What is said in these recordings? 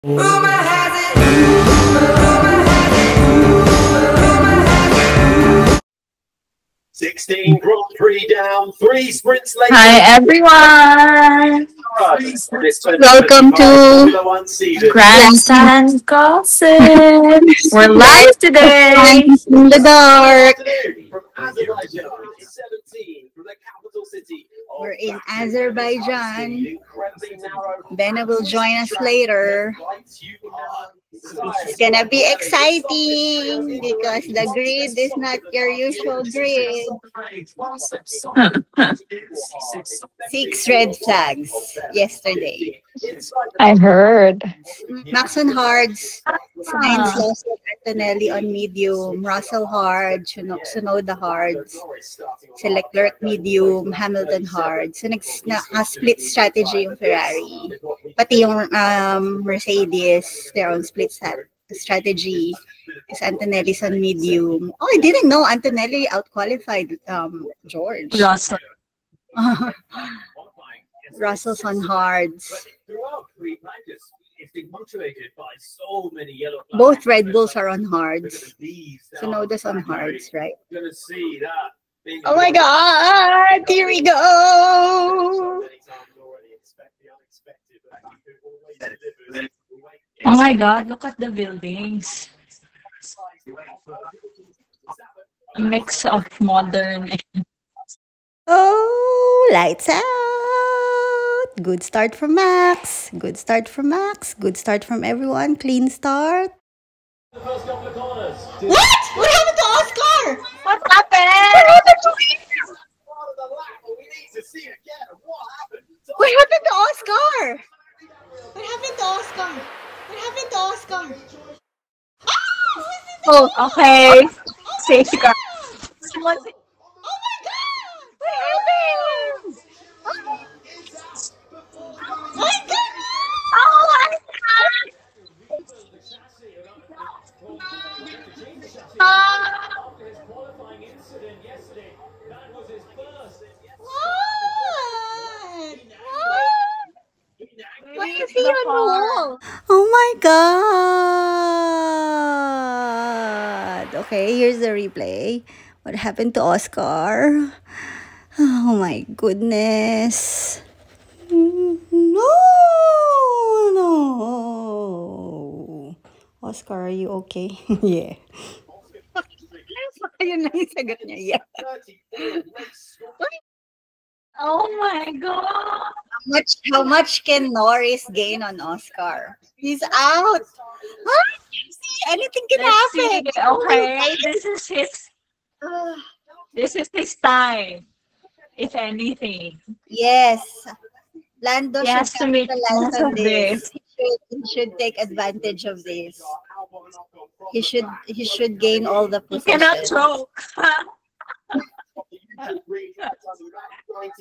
Rumor has it. Rumor has it. 16 Grand Prix down, 3 sprints later. Hi everyone! Welcome to Grandstand Gossip. We're live today in the dark. From Azerbaijan, 17 from the capital city. We're in Azerbaijan. Benna will join us later. It's gonna be exciting because the grid is not your usual grid. 6 red flags yesterday. I heard. Max on hards, Sainz lost Antonelli on medium, Russell hard, Tsunoda hards, Leclerc medium, Hamilton hard. So nag-split strategy yung Ferrari. Pati yung Mercedes, they're on split strategy. Is Antonelli's on medium. Oh, I didn't know Antonelli out-qualified George. Russell. Russell's on hards. Both Red Bulls are on hards. Tsunoda's on hards, right? Oh my God! Here we go! Oh my God, look at the buildings. A mix of modern and Oh, lights out! Good start from Max. Good start from Max. Good start from everyone. Clean start. First couple of corners. What? What happened to Oscar? What happened? What happened to Oscar? What happened to Oscar? What happened to Oscar? Oh, okay. Safety car. Someone say, Oh my God! What happened? Oh my God! oh my God! What? Why is he The on car. wall? Oh my God! Okay, here's the replay. What happened to Oscar? Oh my goodness. No, no. Oscar, are you okay? Yeah. Yun lang yung sagot niya. Yeah. Oh my God! How much can Norris gain on Oscar? He's out. Huh? Anything can Let's see. happen. Okay, this is his time. If anything. Yes. Lando He has should to make capitalize use on of this. this. He should take advantage of this. He should gain all the He cannot positions. choke.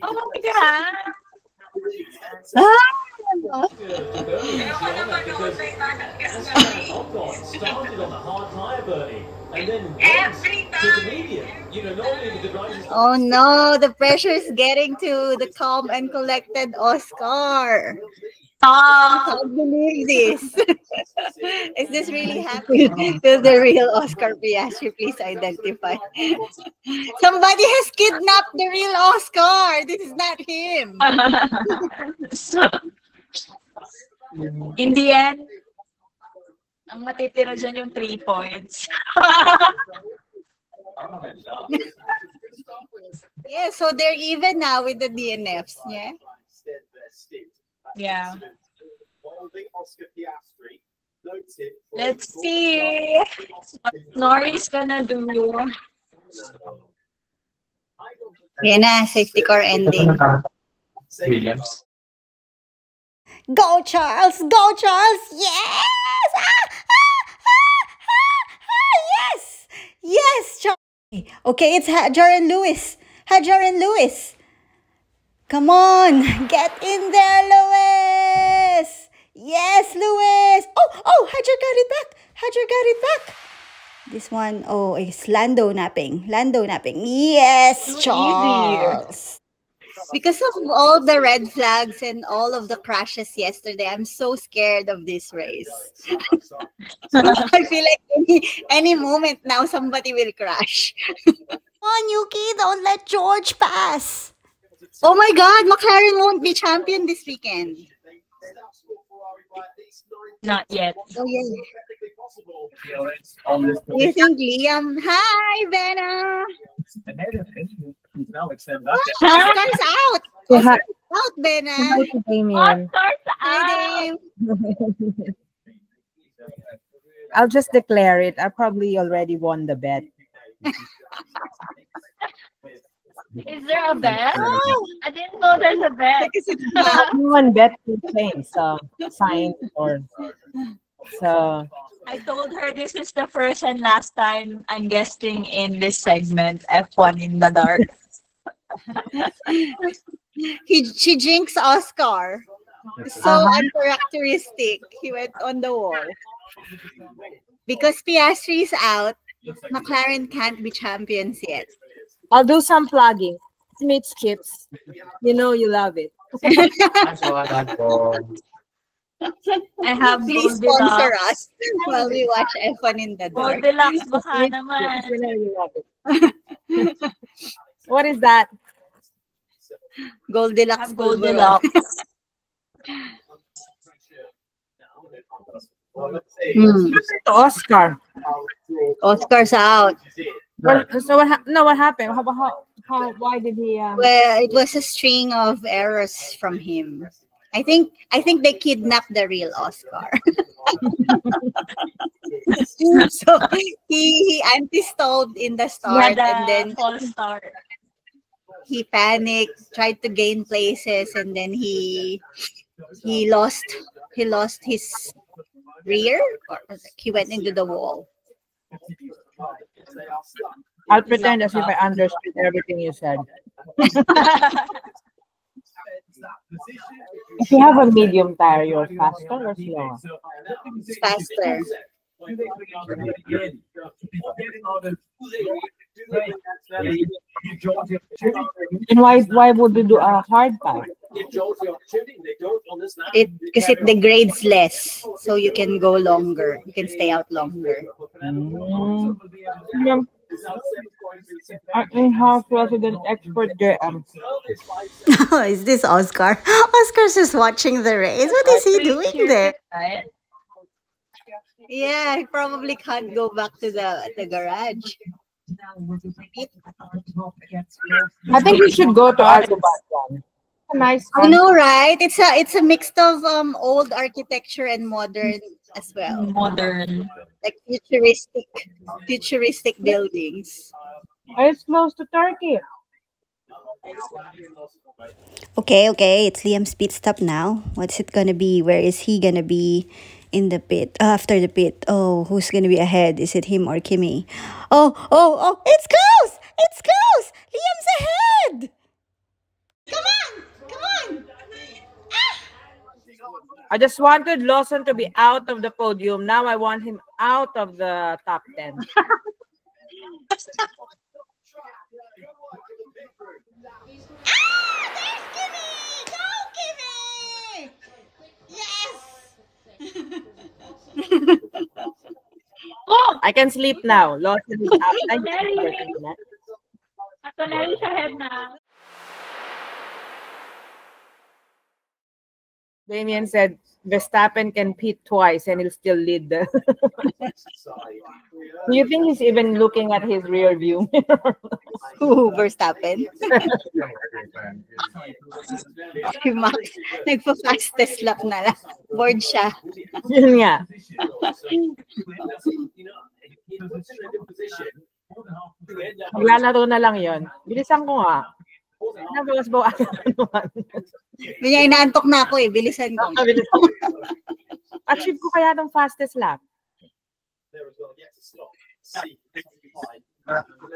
Oh my God! Oh no, the pressure is getting to the calm and collected Oscar. I Stop! can't believe this. Is this really happening? Will the real Oscar Piastri please identify? Somebody has kidnapped the real Oscar. This is not him. In the end, ang matitira dyan yung 3 points. Yeah, so they're even now with the DNFs. Yeah. Yeah. Let's see what Norris gonna do. Yan na, safety car ending. Williams. Go Charles! Go Charles! Yes! Yes! Yes, Charles! Okay, it's Hajar and Lewis. Hajar and Lewis. Come on! Get in there, Lewis! Yes, Lewis! Oh! Hajar got it back! Hajar got it back! This one, oh, it's Lando napping. Lando napping. Yes, Too Charles! Because of all the red flags and all of the crashes yesterday, I'm so scared of this race. I feel like any moment now somebody will crash. Come on, Yuki, don't let George pass. Oh my God, McLaren won't be champion this weekend. Not yet. Oh yeah. Do you think Liam? Hi, Benna. Oscar's out. Say hi, Out, Benna. hi to Damien. Oscar's Hi, out. Dave. I'll just declare it. I probably already won the bet. Is there a bet? I didn't know there's a bet. Because it's not. Everyone bet two things, sign or so. I told her this is the first and last time I'm guesting in this segment, F1 in the dark. She jinxed Oscar. So uncharacteristic. He went on the wall. Because Piastri is out, McLaren can't be champions yet. I'll do some plugging. Smith's chips. You know you love it. I have Please sponsor us while we watch F1 in the dark. Goldilocks baka Smith's naman. chips. You know you love it. What is that? Goldilocks. Have Goldilocks. To Oscar. Oscar's out. So what happened? Why did he? Well, it was a string of errors from him. I think they kidnapped the real Oscar. So he anti-stalled in the start and then false start. he panicked, tried to gain places, and then he lost his rear. Or he went into the wall. I'll pretend as if I understood everything you said. If you have a medium tire, you're faster or slower? It's faster. And why would you do a hard tire? Because it degrades less, so you can go longer. You can stay out longer. In-house resident expert JM. Oh, is this Oscar? Oscar's just watching the race. What is he doing there? Right? Yeah, he probably can't go back to the garage. I think we should go to Azerbaijan. A nice I know, right? It's a mix of old architecture and modern as well, Modern. like futuristic buildings. It's close to Turkey. Okay, it's Liam's pit stop now. What's it gonna be? Where is he gonna be in the pit? After the pit. Oh, who's gonna be ahead? Is it him or Kimmy? Oh, it's close! It's close! Liam's ahead! Come on! I just wanted Lawson to be out of the podium. Now I want him out of the top 10. There's Kimmy! Go, Kimmy! Yes! I can sleep now. Lawson is out. Thank you. Actually, siya head na. Damien said Verstappen can pit twice and he'll still lead the. Do you think he's even looking at his rear view mirror? Who, Verstappen? Si Max, nagpa-fastest lap na lang. Bored siya. Yun nga. Maglalaro na lang yon. Bilisan ko nga. Nabawas-bawasan naman. Kanya inaantok na ako eh. Bilisan ko. Achieve ko kaya ng fastest lap.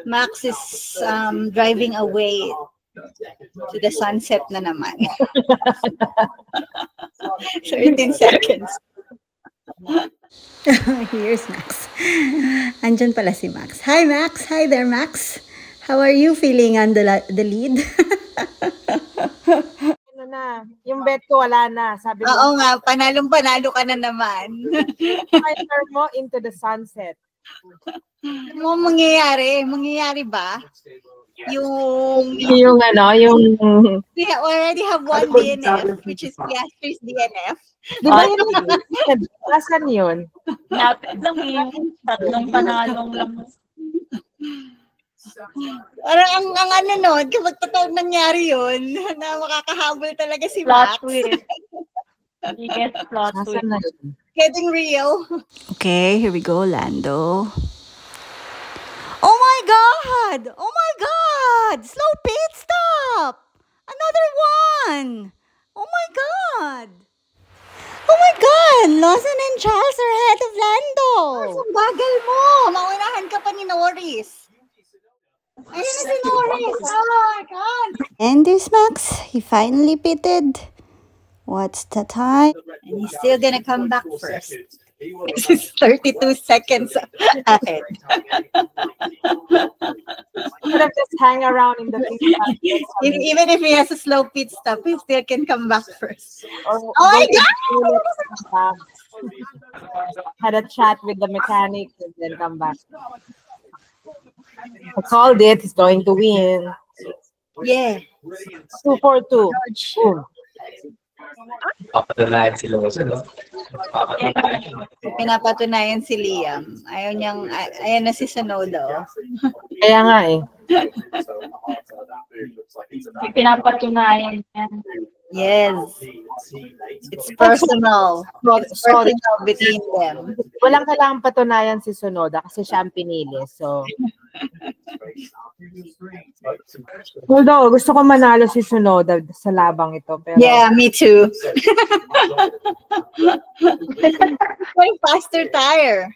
Max is driving away to the sunset na naman. 13 seconds. Here's Max. Andyan pala si Max. Hi, Max. Hi there, Max. How are you feeling on the lead? Ano na, yung bet ko wala na. Sabi Oo mo, nga, panalo ka na naman. fighter mo into the sunset. Ano mangyayari? Mangyayari ba? Yung Yung ano, yung... we already have one DNF, which is Piastri's DNF. Di ba yun? Asan yun? Lapit lang yung tatlong panalong lang. Parang ang ano nun, kapag totoo nangyari yun, na makakahabol talaga si Plot Max. twist. Biggest plot Asan twist. na yun? Getting real. Okay, here we go, Lando. Oh my God! Oh my God! Slow pit stop! Another one! Oh my God! Oh my God! Lawson and Charles are ahead of Lando! Ang bagal mo! Maunahan ka pa ni Norris. Ayun na si Norris! Oh my God! And this Max, he finally pitted. What's the time? And he's still gonna come back first. This is 32 seconds ahead. Should have just hang around in the pit stop. Even if he has a slow pit stop, he still can come back first. Oh my God! Had a chat with the mechanic and then come back. I called it. He's going to win. Yeah. 2-4-2. Boom. Papatunayan si Lawson, no? Papatunayan. Pinapatunayan si Liam. Ayan na si Sonoda. Oh. Kaya nga eh. Pinapatunayan yan. Yes. It's personal. It's personal between them. Walang kailangang patunayan si Sonoda kasi siya ang pinili. So, although gusto ko manalo si Sonoda sa labang ito. Pero Yeah, me too. Going faster tire.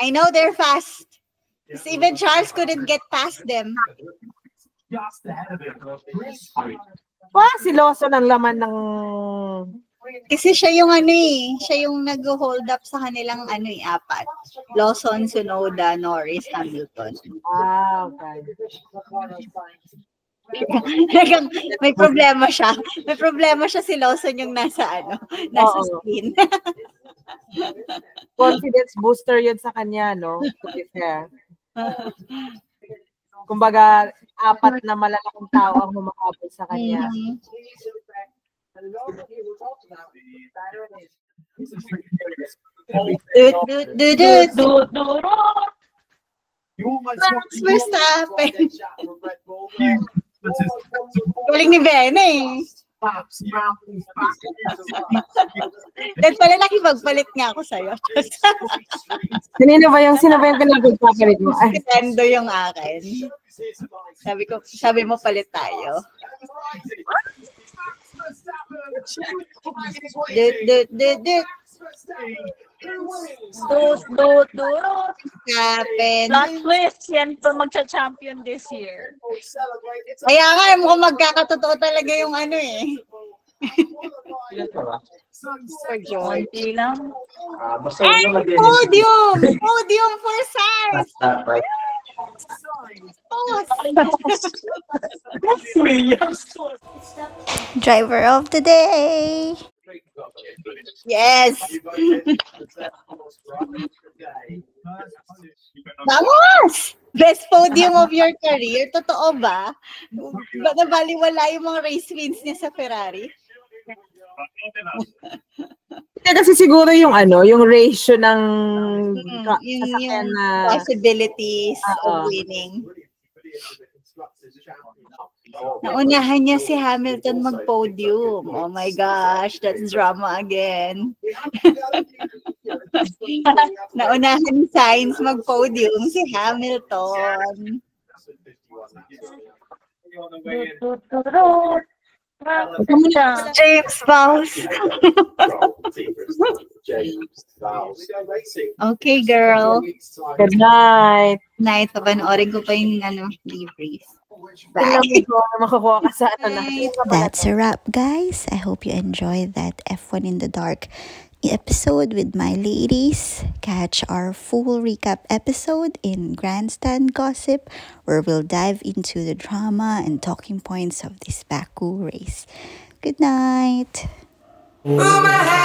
I know they're fast. Even Charles couldn't get past them. si Lawson ang laman ng... Kasi siya yung siya yung nag-hold up sa kanilang apat. Lawson, Sonoda, Norris, Hamilton. Okay. May problema siya. May problema siya si Lawson yung nasa nasa Oo. screen. Confidence booster yun sa kanya, no? To be fair. Kumbaga, 4 na malalaking tao ang humahabol sa kanya. Mhm. Max Verstappen. Galing ni Bene. Dahil pala nakipagpalit nga ako sa'yo. Sino ba yung pinagpapalit mo? Ay, Nintendo yung akin. Sabi mo palit tayo. Verstappen. Plot twist, yan po magcha-champion this year. Kaya nga, mukhang magkakatotoo talaga yung Konti lang. Basta yun naman din. Podium! Podium for Sainz! Driver of the day! Yes! Vamos! Best podium of your career? Totoo ba? Ba nabaliwala yung mga race wins niya sa Ferrari? kasi siguro yung yung ratio ng Yung sasakyan na possibilities Oo. of winning. Naunahan niya si Hamilton mag-podium. Oh my gosh, that's drama again. Naunahan ni Sainz mag-podium si Hamilton. James Bowles. Okay, girl. good night. Night, papanoorin ko pa yung debrief. Tingnan mo kung makukuha ka sa That's a wrap, guys. I hope you enjoyed that F1 in the dark episode with my ladies. Catch our full recap episode in Grandstand Gossip, where we'll dive into the drama and talking points of this Baku race. Good night. Rumor has